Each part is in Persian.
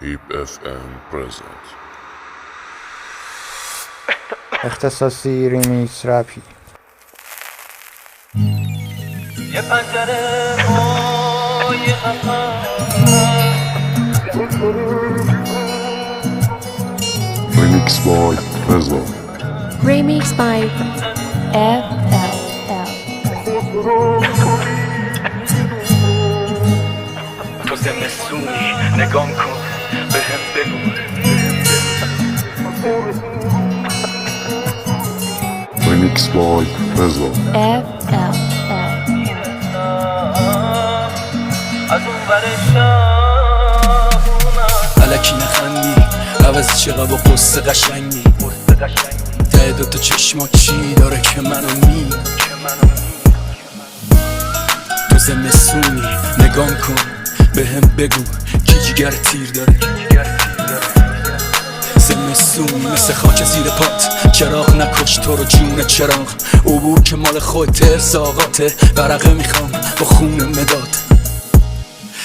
هیپ FM present. اختصاصی ریمیکس رپی. یه پنجره و یه Remix by Reza. Remix by FLL. تو زمستونی نگام کن به هم بگو Remix by Reza. FLL. از اون برشان علکی نخندی عوضی چقدر با قصه قشنگی ته دوتا چشما چی داره که منو تو زمستونی نگام کن به هم بگو کی جگر تیر داره زمستونی مثل خاک زیر پات چراغ نکش تو رو جون چراغ عبور که مال خودت ارزاقاته برقه میخوام با خون مداد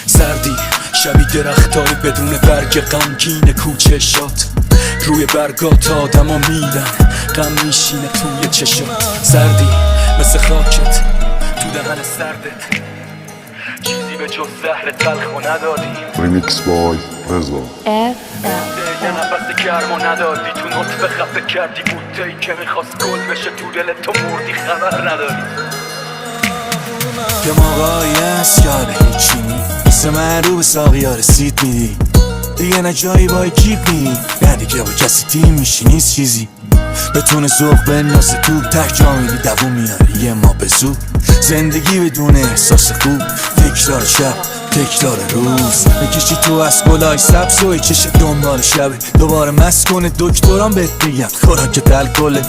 سردی شبی درختای بدون برگ غمگین کوچه شاد روی برگات آدم ها میدن غم میشینه توی چشات سردی مثل خاکت تو دهن سردت چیزی به جز زهر تلخو ندادیم Remix by Reza. FLL. یه نفس گرمو ندادی تو نطفه خفه کردی بوتهی که میخواست گل بشه تو دل تو مردی خبر نداری یه موقعی هست یاد هیچی نی مثل من رو به ساقی ها رسید میدی دیگه نه جایی با اکیپ نی نه دیگه با کسی تیم میشی نیست چیزی بتونه ذوق بندازه تو تک جا میدی دوون میاری یه ما به زود زندگی بدون احساس خوب تکرار شب تکرار روز بکشی تو از گلای سبز و چش دنبال شبه دوباره مست کنه دکتران بهت بگم خوراکت الکله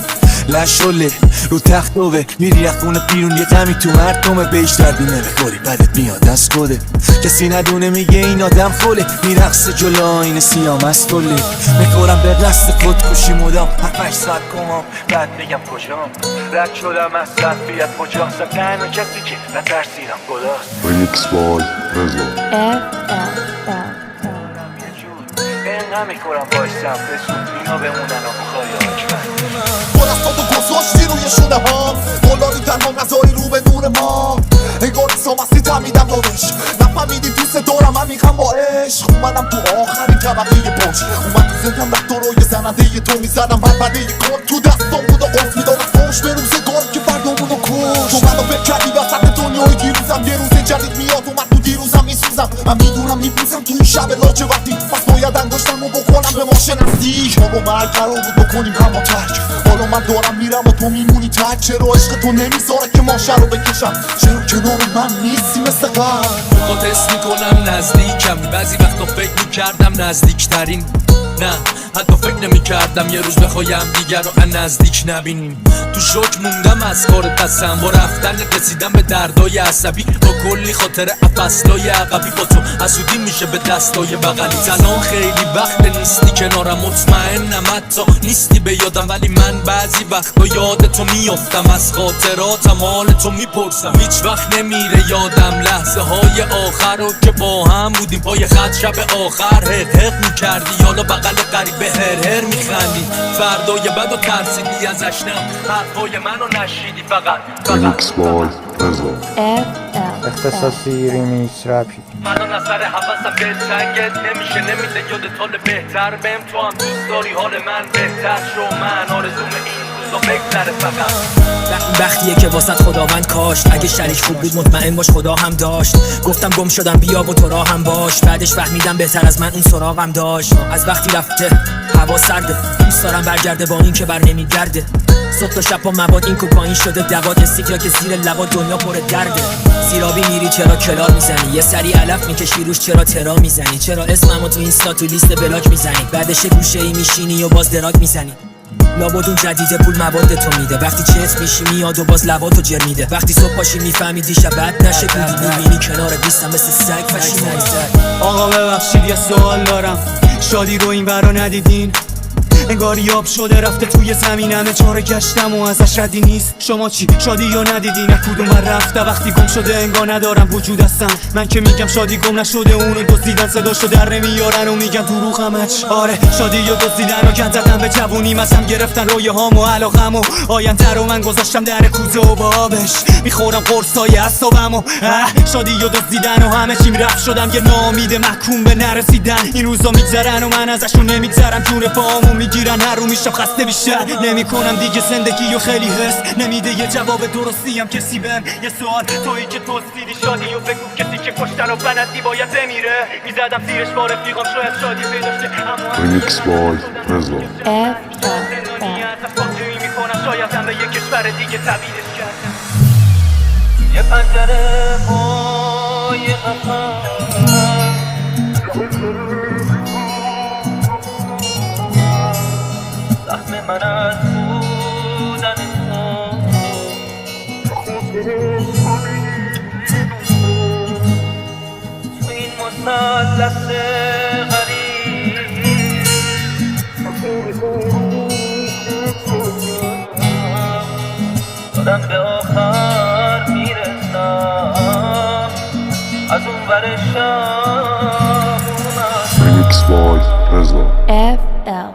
لشله رو تخت دوه میری از خونه بیرون یه غمی تو مردمه بهش دردی نمیخوری بدت میاد از خوده کسی ندونه میگه این آدم خوله میرقصه جلو آینه سیاه مستوله میخورم به قصد خودکشی مدام 7-8 ساعت کمام بعد بگم کجام رد شدم از صرفیت مجاز تنها کسی که نترسیدم گلاست Remix by Reza. FLL. اینقدر میخورم بایستم بسون اینا بمونن و بخوای آجمن خودستاتو گذاشتی روی شونه ها دلاری تنها نزاری رو به نور ما انگار سامستی تمیدم دارش نفهمیدی دوست دارم من میخوام با عشق اومدم تو آخرین طبقه پشت اومد تو زنگم رفت رو یه زننده تو میزدم هر بده یه کار تو دستم بود و قرص میدارم فوش به روزگار که فردامونو کش تو منو فکر کردی وسط دنیای دیروزم یه روز جدید میاد اومد تو دیروزم میسوزم من میدونم میپوزم تو این شب لاجه وقتی پس باید انگشتم رو بکنم به ما شنفتی ما با مرگ قرار بود بکنیم همه ترک حالا من دارم میرم و تو میمونی ترک چرا عشق تو نمیذاره که ماشه رو بکشم چرا کنار من نیستی مثل قبل خود حس میکنم نزدیکم بعضی وقتا فکر میکردم نزدیکترین نه حتی فکر نمیکردم یه روز بخوایم دیگر رو نزدیک نبینیم تو شوک موندم از کار قسم با رفتن رسیدم به دردای عصبی با کلی خاطر افسلای عقبی با تو حسودی میشه به دستای بغلی زنان خیلی وقت نیستی کنارم مطمئنم حتی نیستی به یادم ولی من بعضی وقتا یاد تو میافتم از خاطراتم حال تو میپرسم هیچ وقت نمیره یادم لحظه های آخر رو که با هم بودیم پای خط شب آخر حق میکردی حالا بغل قریب هر میخندی فردای بد و ترسیدی ازش نه حرفای منو نشیدی فقط Remix by Reza. FLL. اختصاصی ریمیکس رپی. من از سر حواسم به تنگت نمیشه نمیده یادت حال بهتر بهم تو هم دوست داری حال من بهتر شو من آرزوم این روزا بگذره فقط وقتیه که واسط خداوند کاشت اگه شریک خوب بود مطمئن باش خدا هم داشت گفتم گم شدم بیا و تو راه هم باش بعدش فهمیدم بهتر از من اون سراغم داشت از وقتی رفته هوا سرده دوست دارم برگرده با این که بر نمیگرده صبح تا شب با مواد این کوکائین شده دواد استیکیا که زیر لبا دنیا پر درده زیرابی میری چرا کلار میزنی یه سری علف میکشی روش چرا ترا میزنی چرا اسممو تو اینستا تو لیست بلاک میزنی بعدش گوشه ای میشینی و باز دراگ میزنی لابد اون جدیده پول مواد تو میده وقتی چت میشی میاد و باز لباتو جر میده وقتی صبح پاشی میفهمی دیشب بد نشه بودی میبینی کنار دیستم مثل سگ فشیمونی زد آقا ببخشید یه سوال دارم شادی رو این برا ندیدین انگار یاب شده رفته توی زمینمه چاره گشتم و ازش ردی نیست. شما چی شادی یا ندیدی نه کدوم من رفته وقتی گم شده انگار ندارم وجود هستم. من که میگم شادی گم نشده اونو دزدیدن صداشو در نمیارن و میگن دروغ همش. آره شادی یا دزدیدن و گند زدن به جوونی مثلا گرفتن رویاهام و علاقم و آینده رو من گذاشتم در کوزه و بابش میخورم قرصای اعصابم و شادی یا دزدیدن و همه چیم رفت شدم یه ناامید محکوم به نرسیدن. این روزا میگذرن و من ازشون نمیگذرم جون پامو میگیرن هر رو میشم خسته بیشتر نمیکنم دیگه زندگی و خیلی حس نمیده یه جواب درستی هم کسی بهم. یه سوال تویی که دزدیدی شادی و بگو کسی که کشتن و بلدی باید بمیره. میزدم زیرش با رفیقام شاید شادی پیداشته اما Remix by Rizla. شاید هم به یک کشور دیگه تبدیلش کردم. یه پنجره پای قفل زخم من از بودن تو این مثلث غریب دادم به آخر میرسم از اون ور شب Remix by Rizla. FL